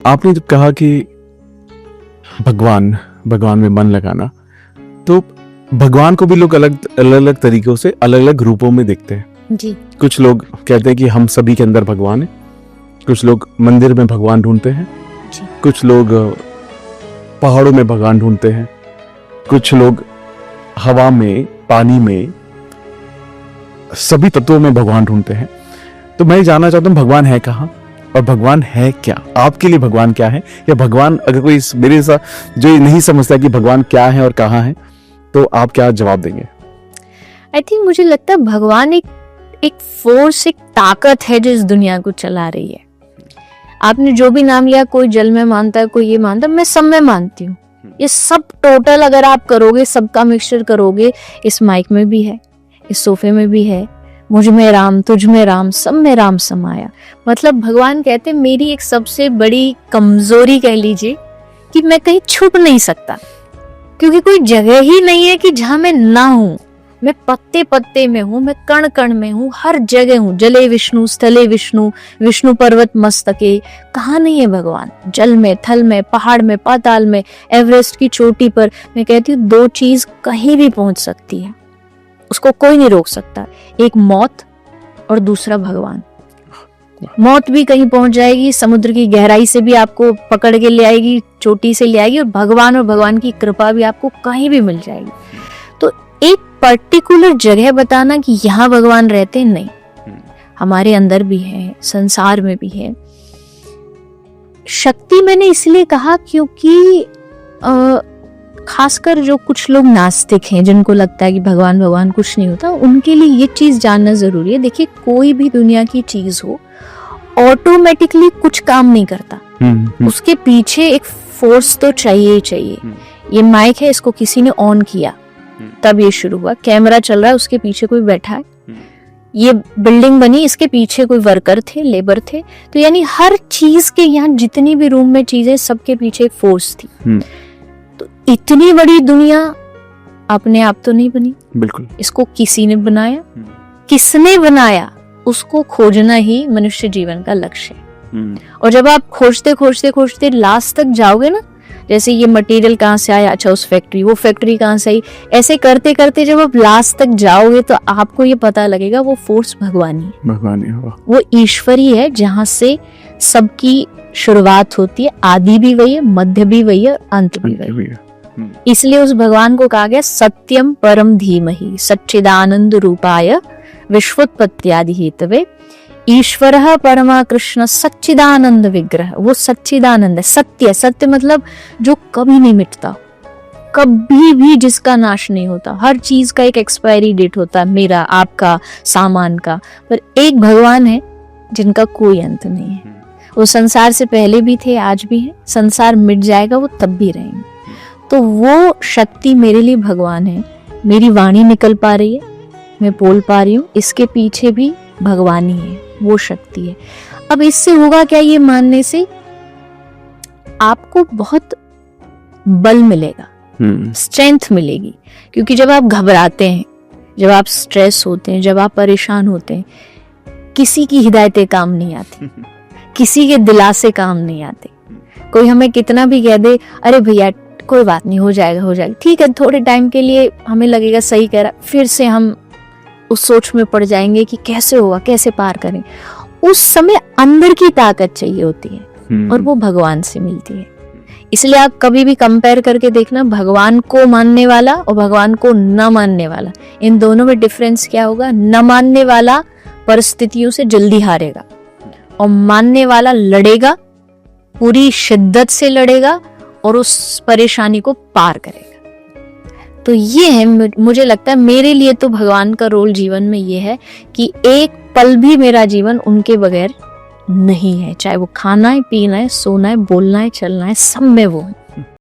आपने जब कहा कि भगवान भगवान में मन लगाना, तो भगवान को भी लोग अलग अलग तरीकों से अलग अलग रूपों में देखते हैं जी। कुछ लोग कहते हैं कि हम सभी के अंदर भगवान है, कुछ लोग मंदिर में भगवान ढूंढते हैं, कुछ लोग पहाड़ों में भगवान ढूंढते हैं, कुछ लोग हवा में, पानी में, सभी तत्वों में भगवान ढूंढते हैं। तो मैं जानना चाहता हूँ भगवान है कहाँ और भगवान है क्या? आपके लिए भगवान क्या है? या भगवान, अगर कोई मेरे साथ जो नहीं समझता कि भगवान क्या है और कहाँ है, तो आप क्या जवाब देंगे? आई थिंक मुझे लगता है भगवान एक फोर्स, एक ताकत है जो इस दुनिया को चला रही है। आपने जो भी नाम लिया, कोई जल में मानता है, कोई ये मानता है, मैं सब में मानती हूँ। ये सब टोटल अगर आप करोगे, सबका मिक्सचर करोगे, इस माइक में भी है, इस सोफे में भी है, मुझ में राम, तुझ में राम, सब में राम समाया। मतलब भगवान कहते हैं मेरी एक सबसे बड़ी कमजोरी कह लीजिए कि मैं कहीं छुप नहीं सकता, क्योंकि कोई जगह ही नहीं है कि जहां मैं ना हूं। मैं पत्ते पत्ते में हूँ, मैं कण कण में हूँ, हर जगह हूँ। जले विष्णु, स्थले विष्णु, विष्णु पर्वत मस्तके। कहाँ नहीं है भगवान? जल में, थल में, पहाड़ में, पाताल में, एवरेस्ट की चोटी पर। मैं कहती हूँ दो चीज कहीं भी पहुंच सकती है, उसको कोई नहीं रोक सकता। एक मौत और दूसरा भगवान। मौत भी कहीं पहुंच जाएगी, समुद्र की गहराई से भी आपको पकड़ के ले आएगी, चोटी से ले आएगी, और भगवान की कृपा भी आपको कहीं भी मिल जाएगी। तो एक पर्टिकुलर जगह बताना कि यहाँ भगवान रहते, नहीं, हमारे अंदर भी है, संसार में भी है। शक्ति मैंने इसलिए कहा क्योंकि खासकर जो कुछ लोग नास्तिक हैं, जिनको लगता है कि भगवान कुछ नहीं होता, उनके लिए ये चीज जानना जरूरी है। देखिए, कोई भी दुनिया की चीज हो, ऑटोमेटिकली कुछ काम नहीं करता। उसके पीछे एक फोर्स तो चाहिए ही चाहिए। ये माइक है, इसको किसी ने ऑन किया तब ये शुरू हुआ। कैमरा चल रहा है, उसके पीछे कोई बैठा है। ये बिल्डिंग बनी, इसके पीछे कोई वर्कर थे, लेबर थे। तो यानी हर चीज के, यहाँ जितनी भी रूम में चीजें, सबके पीछे एक फोर्स थी। तो इतनी बड़ी दुनिया अपने आप तो नहीं बनी, बिल्कुल, इसको किसी ने बनाया। किसने बनाया, उसको खोजना ही मनुष्य जीवन का लक्ष्य है। और जब आप खोजते खोजते खोजते लास्ट तक जाओगे ना, जैसे ये मटेरियल कहाँ से आया, अच्छा उस फैक्ट्री, वो फैक्ट्री कहाँ से आई, ऐसे करते करते जब आप लास्ट तक जाओगे तो आपको ये पता लगेगा वो फोर्स भगवान ही होगा, वो ईश्वरी है, जहाँ से सबकी शुरुआत होती है। आदि भी वही है, मध्य भी वही है, अंत भी वही है। इसलिए उस भगवान को कहा गया सत्यम परम धीमहि सच्चिदानंद रूपाय विश्वोत्पत्त्यादि हेतवे ईश्वरः परमा कृष्ण सच्चिदानंद विग्रह। वो सच्चिदानंद है, सत्य। सत्य मतलब जो कभी नहीं मिटता, कभी भी जिसका नाश नहीं होता। हर चीज का एक एक्सपायरी डेट होता है, मेरा, आपका, सामान का। पर एक भगवान है जिनका कोई अंत नहीं है। वो संसार से पहले भी थे, आज भी है, संसार मिट जाएगा, वो तब भी रहेंगे। तो वो शक्ति मेरे लिए भगवान है। मेरी वाणी निकल पा रही है, मैं बोल पा रही हूँ, इसके पीछे भी भगवान ही है, वो शक्ति है। अब इससे होगा क्या? ये मानने से आपको बहुत बल मिलेगा, स्ट्रेंथ मिलेगी। क्योंकि जब आप घबराते हैं, जब आप स्ट्रेस होते हैं, जब आप परेशान होते हैं, किसी की हिदायतें काम नहीं आती, किसी के दिलासे काम नहीं आते। कोई हमें कितना भी कह दे, अरे भैया कोई बात नहीं, हो जाएगा, ठीक है, थोड़े टाइम के लिए हमें लगेगा सही कह रहा, फिर से हम उस सोच में पड़ जाएंगे कि कैसे होगा, कैसे पार करें। उस समय अंदर की ताकत चाहिए होती है, और वो भगवान से मिलती है। इसलिए आप कभी भी कंपेयर करके देखना, भगवान को मानने वाला और भगवान को न मानने वाला, इन दोनों में डिफरेंस क्या होगा? न मानने वाला परिस्थितियों से जल्दी हारेगा, और मानने वाला लड़ेगा, पूरी शिद्दत से लड़ेगा, और उस परेशानी को पार करेगा। तो ये है, मुझे लगता है मेरे लिए तो भगवान का रोल जीवन में ये है कि एक पल भी मेरा जीवन उनके बगैर नहीं है। चाहे वो खाना है, पीना है, सोना है, बोलना है, चलना है, सब में वो है।